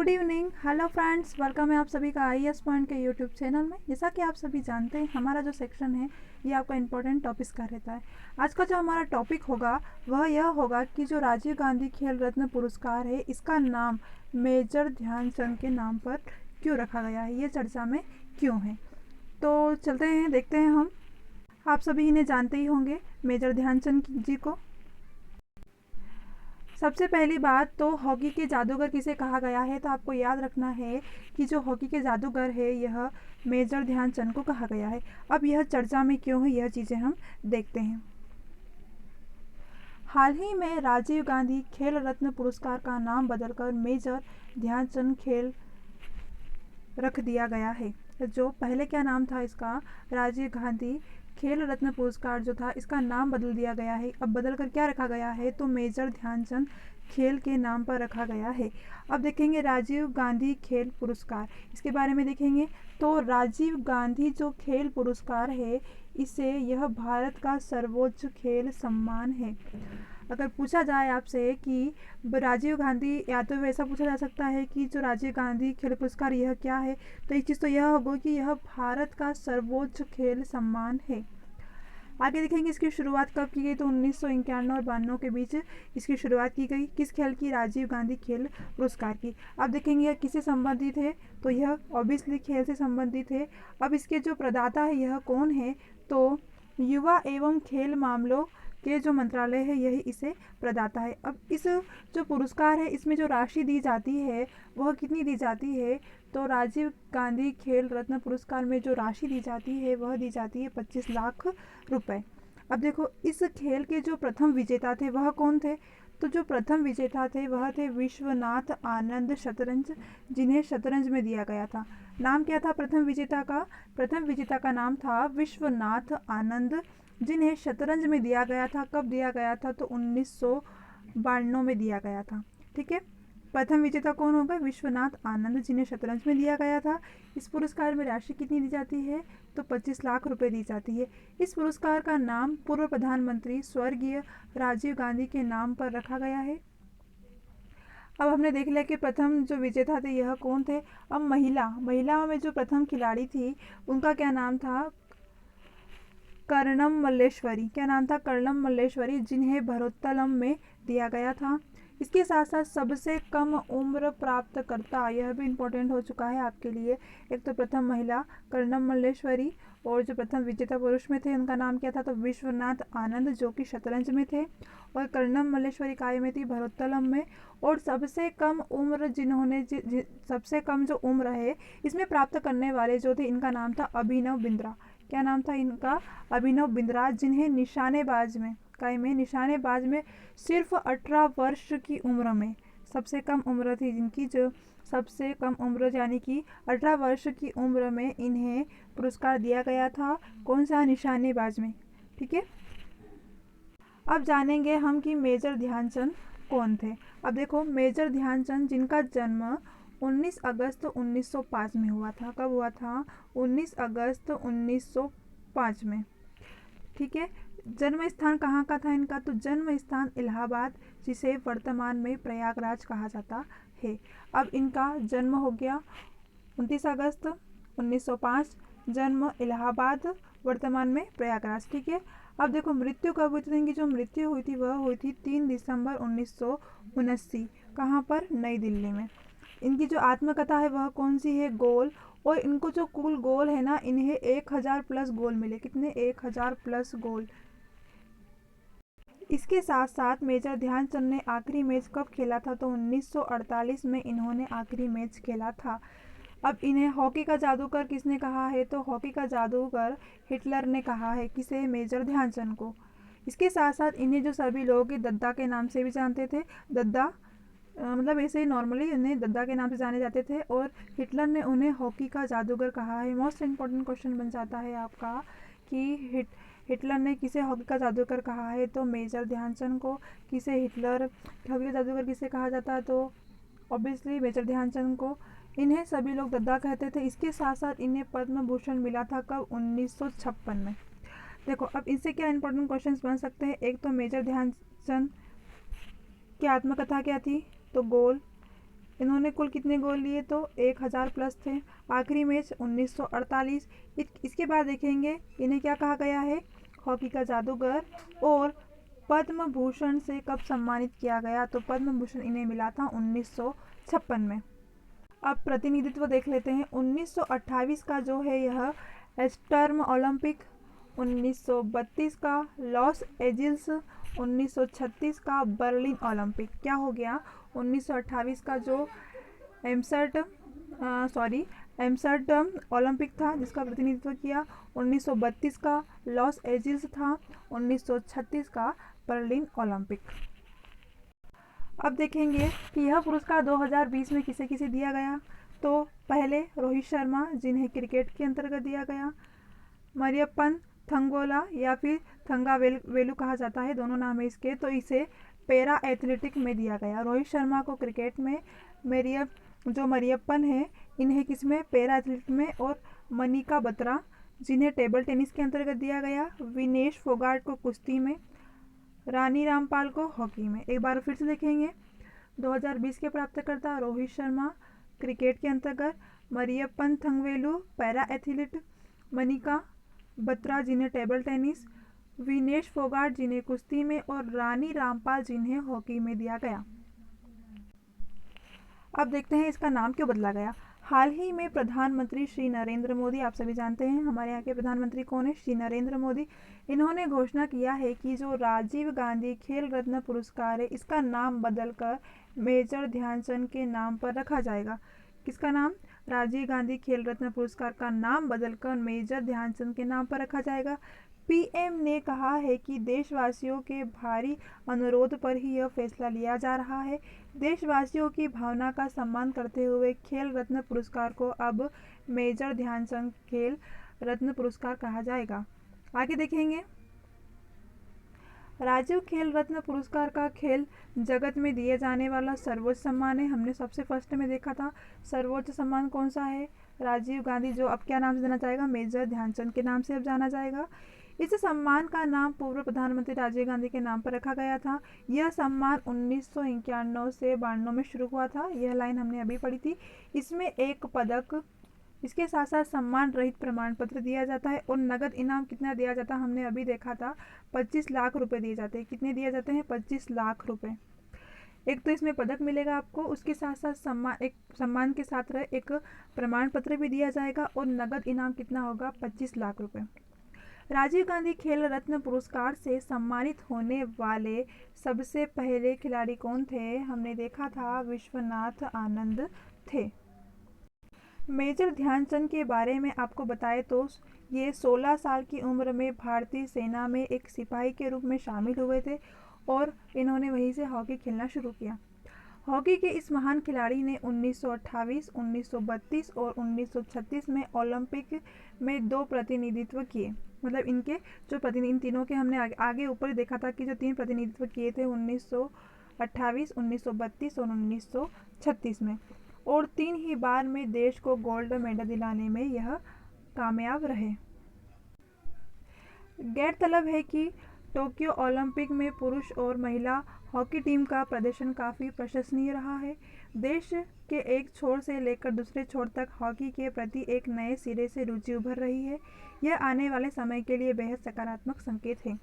Good evening, hello friends, welcome है आप सभी का IAS पॉइंट के यूट्यूब चैनल में। जैसा कि आप सभी जानते हैं, हमारा जो सेक्शन है ये आपका इम्पोर्टेंट टॉपिक्स का रहता है। आज का जो हमारा टॉपिक होगा वह यह होगा कि जो राजीव गांधी खेल रत्न पुरस्कार है इसका नाम मेजर ध्यानचंद के नाम पर क्यों रखा गया है, ये चर्चा में क्यों है। तो चलते हैं, देखते हैं। हम आप सभी इन्हें जानते ही होंगे, मेजर ध्यानचंद जी को। सबसे पहली बात तो हॉकी के जादूगर किसे कहा गया है, तो आपको याद रखना है कि जो हॉकी के जादूगर है यह मेजर ध्यानचंद को कहा गया है। अब यह चर्चा में क्यों है, यह चीज़ें हम देखते हैं। हाल ही में राजीव गांधी खेल रत्न पुरस्कार का नाम बदलकर मेजर ध्यानचंद खेल रख दिया गया है। जो पहले क्या नाम था इसका, राजीव गांधी खेल रत्न पुरस्कार जो था इसका नाम बदल दिया गया है। अब बदल कर क्या रखा गया है, तो मेजर ध्यानचंद खेल के नाम पर रखा गया है। अब देखेंगे राजीव गांधी खेल पुरस्कार, इसके बारे में देखेंगे। तो राजीव गांधी जो खेल पुरस्कार है इसे यह भारत का सर्वोच्च खेल सम्मान है। अगर पूछा जाए आपसे कि राजीव गांधी, या तो वैसा पूछा जा सकता है कि जो राजीव गांधी खेल पुरस्कार यह क्या है, तो एक चीज़ तो यह होगा कि यह भारत का सर्वोच्च खेल सम्मान है। आगे देखेंगे इसकी शुरुआत कब की गई, तो 1991 और 92 के बीच इसकी शुरुआत की गई। किस खेल की, राजीव गांधी खेल पुरस्कार की। अब देखेंगे यह किससे संबंधित है, तो यह ऑब्वियसली खेल से संबंधित है। अब इसके जो प्रदाता है यह कौन है, तो युवा एवं खेल मामलों के जो मंत्रालय है यही इसे प्रदाता है। अब इस जो पुरस्कार है इसमें जो राशि दी जाती है वह कितनी दी जाती है, तो राजीव गांधी खेल रत्न पुरस्कार में जो राशि दी जाती है वह दी जाती है 25 लाख रुपए। अब देखो इस खेल के जो प्रथम विजेता थे वह कौन थे, तो जो प्रथम विजेता थे वह थे विश्वनाथ आनंद शतरंज, जिन्हें शतरंज में दिया गया था। नाम क्या था प्रथम विजेता का, प्रथम विजेता का नाम था विश्वनाथ आनंद, जिन्हें शतरंज में दिया गया था। कब दिया गया था, तो 1992 में दिया गया था। ठीक है, प्रथम विजेता कौन होगा, विश्वनाथ आनंद, जिन्हें शतरंज में दिया गया था। इस पुरस्कार में राशि कितनी दी जाती है, तो 25 लाख रुपए दी जाती है। इस पुरस्कार का नाम पूर्व प्रधानमंत्री स्वर्गीय राजीव गांधी के नाम पर रखा गया है। अब हमने देख लिया कि प्रथम जो विजेता थे यह कौन थे। अब महिलाओं में जो प्रथम खिलाड़ी थी उनका क्या नाम था, कर्णम मल्लेश्वरी। क्या नाम था, कर्णम मल्लेश्वरी, जिन्हें भरोत्तोलम में दिया गया था। इसके साथ साथ सबसे कम उम्र प्राप्तकर्ता, यह भी इम्पोर्टेंट हो चुका है आपके लिए। एक तो प्रथम महिला कर्णम मल्लेश्वरी, और जो प्रथम विजेता पुरुष में थे उनका नाम क्या था, तो विश्वनाथ आनंद, जो कि शतरंज में थे, और कर्णम मल्लेश्वरी काय में थी, भरोत्तोलम में। और सबसे कम उम्र जिन्होंने सबसे कम जो उम्र है इसमें प्राप्त करने वाले जो थे, इनका नाम था अभिनव बिंद्रा। क्या नाम था इनका, अभिनव बिंद्रा, जिन्हें निशानेबाज में सिर्फ 18 वर्ष की उम्र में, सबसे कम उम्र थी जिनकी, जो सबसे कम उम्र यानी कि 18 वर्ष की उम्र में इन्हें पुरस्कार दिया गया था। कौन सा, निशानेबाज में। ठीक है, अब जानेंगे हम कि मेजर ध्यानचंद कौन थे। अब देखो मेजर ध्यानचंद, जिनका जन्म 19 अगस्त 1905 में हुआ था। कब हुआ था, 19 अगस्त 1905 में। ठीक है, जन्म स्थान कहाँ का था इनका, तो जन्म स्थान इलाहाबाद, जिसे वर्तमान में प्रयागराज कहा जाता है। अब इनका जन्म हो गया 29 अगस्त 1905, जन्म इलाहाबाद, वर्तमान में प्रयागराज। ठीक है, अब देखो मृत्यु कब हुई थी, इनकी जो मृत्यु हुई थी वह हुई थी 3 दिसंबर 1979। कहाँ पर, नई दिल्ली में। इनकी जो आत्मकथा है वह कौन सी है, गोल। और इनको जो कुल गोल है ना, इन्हें 1000 प्लस गोल मिले। कितने, 1000 प्लस गोल। इसके साथ साथ मेजर ध्यानचंद ने आखिरी मैच कब खेला था, तो 1948 में इन्होंने आखिरी मैच खेला था। अब इन्हें हॉकी का जादूगर किसने कहा है, तो हॉकी का जादूगर हिटलर ने कहा है। किसे, मेजर ध्यानचंद को। इसके साथ साथ इन्हें जो सभी लोग दद्दा के नाम से भी जानते थे। दद्दा मतलब ऐसे ही नॉर्मली उन्हें दद्दा के नाम से जाने जाते थे, और हिटलर ने उन्हें हॉकी का जादूगर कहा है। मोस्ट इम्पॉर्टेंट क्वेश्चन बन जाता है आपका कि हिटलर ने किसे हॉकी का जादूगर कहा है, तो मेजर ध्यानचंद को। किसे, हिटलर हॉकी का जादूगर किसे कहा जाता है, तो ऑब्वियसली मेजर ध्यानचंद को। इन्हें सभी लोग दद्दा कहते थे। इसके साथ साथ इन्हें पद्म भूषण मिला था कब, 1956 में। देखो अब इनसे क्या इंपॉर्टेंट क्वेश्चंस बन सकते हैं। एक तो मेजर ध्यानचंद की आत्मकथा क्या थी, तो गोल। इन्होंने कुल कितने गोल लिए तो 1000 प्लस थे। आखिरी मैच 1948। इसके बाद देखेंगे इन्हें क्या कहा गया है, हॉकी का जादूगर। और पद्म भूषण से कब सम्मानित किया गया, तो पद्म भूषण इन्हें मिला था 1956 में। अब प्रतिनिधित्व देख लेते हैं। 1928 का जो है यह एस्टर्म ओलंपिक, 1932 का लॉस एंजिल्स, 1936 का बर्लिन ओलंपिक। क्या हो गया, 1928 का जो एम्स्टर्डम ओलंपिक था जिसका प्रतिनिधित्व किया, 1932 का लॉस एंजिल्स था, 1936 का बर्लिन ओलंपिक। अब देखेंगे कि यह पुरस्कार 2020 में किसे किसे दिया गया। तो पहले रोहित शर्मा जिन्हें क्रिकेट के अंतर्गत दिया गया, मरियप्पन थंगोला या फिर थंगावेलु कहा जाता है, दोनों नाम है इसके, तो इसे पैरा एथलेटिक में दिया गया। रोहित शर्मा को क्रिकेट में, मरियप्पन है इन्हें किसमें, पैरा एथलेटिक में। और मनिका बत्रा जिन्हें टेबल टेनिस के अंतर्गत दिया गया। विनेश फोगाट को कुश्ती में, रानी रामपाल को हॉकी में। एक बार फिर से देखेंगे, 2020 के प्राप्तकर्ता रोहित शर्मा क्रिकेट के अंतर्गत, मरियप्पन थंगवेलु पैरा एथलीट, मनिका बत्रा जिन्हें टेबल टेनिस, विनेश फोगाट जिन्हें कुश्ती में, और रानी रामपाल जिन्हें हॉकी में दिया गया। अब देखते हैं इसका नाम क्यों बदला गया। हाल ही में प्रधानमंत्री श्री नरेंद्र मोदी, आप सभी जानते हैं हमारे यहाँ के प्रधानमंत्री कौन है, श्री नरेंद्र मोदी, इन्होंने घोषणा किया है कि जो राजीव गांधी खेल रत्न पुरस्कार है इसका नाम बदलकर मेजर ध्यानचंद के नाम पर रखा जाएगा। किसका नाम, राजीव गांधी खेल रत्न पुरस्कार का नाम बदलकर मेजर ध्यानचंद के नाम पर रखा जाएगा। पीएम ने कहा है कि देशवासियों के भारी अनुरोध पर ही यह फैसला लिया जा रहा है। देशवासियों की भावना का सम्मान करते हुए खेल रत्न पुरस्कार को अब मेजर ध्यानचंद खेल रत्न पुरस्कार कहा जाएगा। आगे देखेंगे, राजीव खेल रत्न पुरस्कार का खेल जगत में दिए जाने वाला सर्वोच्च सम्मान है। हमने सबसे फर्स्ट में देखा था सर्वोच्च सम्मान कौन सा है, राजीव गांधी, जो अब क्या नाम से जाना जाएगा, मेजर ध्यानचंद के नाम से अब जाना जाएगा। इस सम्मान का नाम पूर्व प्रधानमंत्री राजीव गांधी के नाम पर रखा गया था। यह सम्मान 1991 से 92 में शुरू हुआ था, यह लाइन हमने अभी पढ़ी थी। इसमें एक पदक, इसके साथ साथ सम्मान रहित प्रमाण पत्र दिया जाता है और नगद इनाम कितना दिया जाता है, हमने अभी देखा था 25 लाख रुपए दिए जाते हैं। कितने दिए जाते हैं, 25 लाख रुपए। एक तो इसमें पदक मिलेगा आपको, उसके साथ साथ सम्मान के साथ रहे एक प्रमाण पत्र भी दिया जाएगा और नगद इनाम कितना होगा, 25 लाख रुपए। राजीव गांधी खेल रत्न पुरस्कार से सम्मानित होने वाले सबसे पहले खिलाड़ी कौन थे, हमने देखा था विश्वनाथ आनंद थे। मेजर ध्यानचंद के बारे में आपको बताएं तो ये 16 साल की उम्र में भारतीय सेना में एक सिपाही के रूप में शामिल हुए थे और इन्होंने वहीं से हॉकी खेलना शुरू किया। हॉकी के इस महान खिलाड़ी ने 1928, 1932 और 1936 में ओलंपिक में 2 प्रतिनिधित्व किए। मतलब इनके जो इन तीनों के हमने आगे ऊपर देखा था कि जो 3 प्रतिनिधित्व किए थे 1928, 1932 और 1936 में, और 3 ही बार में देश को गोल्ड मेडल दिलाने में यह कामयाब रहे। गौरतलब है कि टोक्यो ओलंपिक में पुरुष और महिला हॉकी टीम का प्रदर्शन काफ़ी प्रशंसनीय रहा है। देश के एक छोर से लेकर दूसरे छोर तक हॉकी के प्रति एक नए सिरे से रुचि उभर रही है। यह आने वाले समय के लिए बेहद सकारात्मक संकेत है।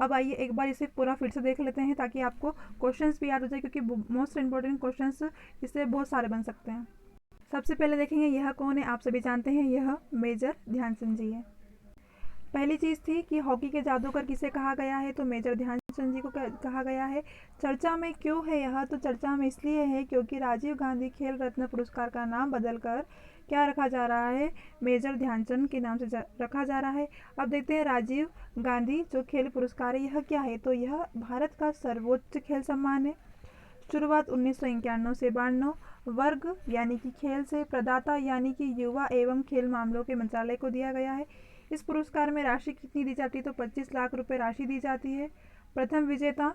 अब आइए एक बार इसे पूरा फिर से देख लेते हैं ताकि आपको क्वेश्चंस भी याद हो जाए, क्योंकि मोस्ट इंपॉर्टेंट क्वेश्चंस इससे बहुत सारे बन सकते हैं। सबसे पहले देखेंगे यह कौन है, आप सभी जानते हैं यह मेजर ध्यानचंद जी है। पहली चीज़ थी कि हॉकी के जादूगर किसे कहा गया है, तो मेजर ध्यानचंद जी को कहा गया है। चर्चा में क्यों है यह, तो चर्चा में इसलिए है क्योंकि राजीव गांधी खेल रत्न पुरस्कार का नाम बदलकर क्या रखा जा रहा है, मेजर ध्यानचंद के नाम से रखा जा रहा है। अब देखते हैं राजीव गांधी जो खेल पुरस्कार है यह क्या है, तो यह भारत का सर्वोच्च खेल सम्मान है। शुरुआत 1991 से 92, वर्ग यानी कि खेल से, प्रदाता यानी कि युवा एवं खेल मामलों के मंत्रालय को दिया गया है। इस पुरस्कार में राशि कितनी दी जाती है, तो 25 लाख रुपए राशि दी जाती है। प्रथम विजेता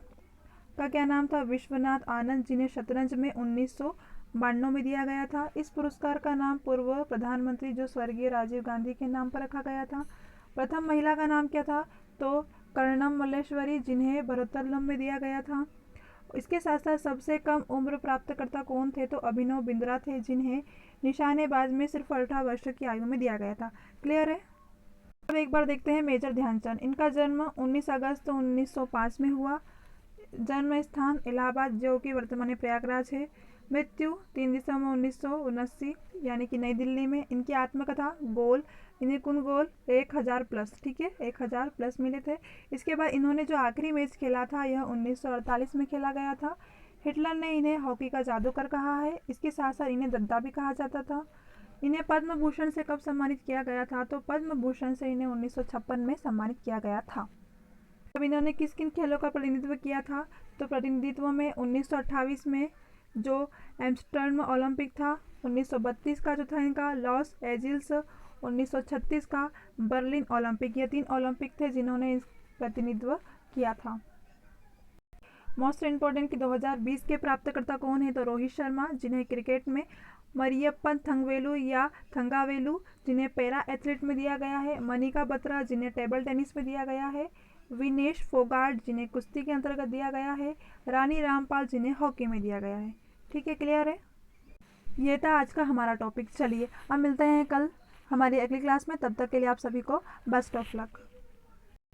का क्या नाम था, विश्वनाथ आनंद, जिन्हें शतरंज में 1992 में दिया गया था। इस पुरस्कार का नाम पूर्व प्रधानमंत्री जो स्वर्गीय राजीव गांधी के नाम पर रखा गया था। प्रथम महिला का नाम क्या था, तो कर्णम मल्लेश्वरी, जिन्हें भरोत्तोलम में दिया गया था। इसके साथ साथ सबसे कम उम्र प्राप्तकर्ता कौन थे, तो अभिनव बिंद्रा थे, जिन्हें निशानेबाज में सिर्फ 18 वर्ष की आयु में दिया गया था। क्लियर है। अब एक बार देखते हैं मेजर ध्यानचंद। इनका जन्म 19 अगस्त 1905 में हुआ। जन्म स्थान इलाहाबाद, जो कि वर्तमान प्रयागराज है। मृत्यु 3 दिसंबर 1979 यानी कि नई दिल्ली में। इनकी आत्मकथा गोल, इन्हें कुल गोल 1000 प्लस, ठीक है, 1000 प्लस मिले थे। इसके बाद इन्होंने जो आखिरी मैच खेला था यह 1948 में खेला गया था। हिटलर ने इन्हें हॉकी का जादूगर कहा है। इसके साथ साथ इन्हें दद्दा भी कहा जाता था। इन्हें पद्म भूषण से कब सम्मानित किया गया था, तो पद्म भूषण से इन्हें 1956 में सम्मानित किया गया था। अब इन्होंने किस किन खेलों का प्रतिनिधित्व किया था, तो प्रतिनिधित्व में 1928 में जो एम्स्टर्डम ओलंपिक था, 1932 का जो था इनका लॉस एंजिल्स, 1936 का बर्लिन ओलंपिक, ये 3 ओलंपिक थे जिन्होंने प्रतिनिधित्व किया था। मोस्ट इम्पोर्टेंट कि 2020 के प्राप्तकर्ता कौन है, तो रोहित शर्मा, जिन्हें क्रिकेट में मरियप्पन थंगवेलु या थंगावेलु, जिन्हें पैरा एथलीट में दिया गया है। मनिका बत्रा, जिन्हें टेबल टेनिस में दिया गया है। विनेश फोगाट, जिन्हें कुश्ती के अंतर्गत दिया गया है। रानी रामपाल, जिन्हें हॉकी में दिया गया है। ठीक है, क्लियर है। ये था आज का हमारा टॉपिक। चलिए अब मिलते हैं कल हमारी अगली क्लास में। तब तक के लिए आप सभी को बेस्ट ऑफ लक।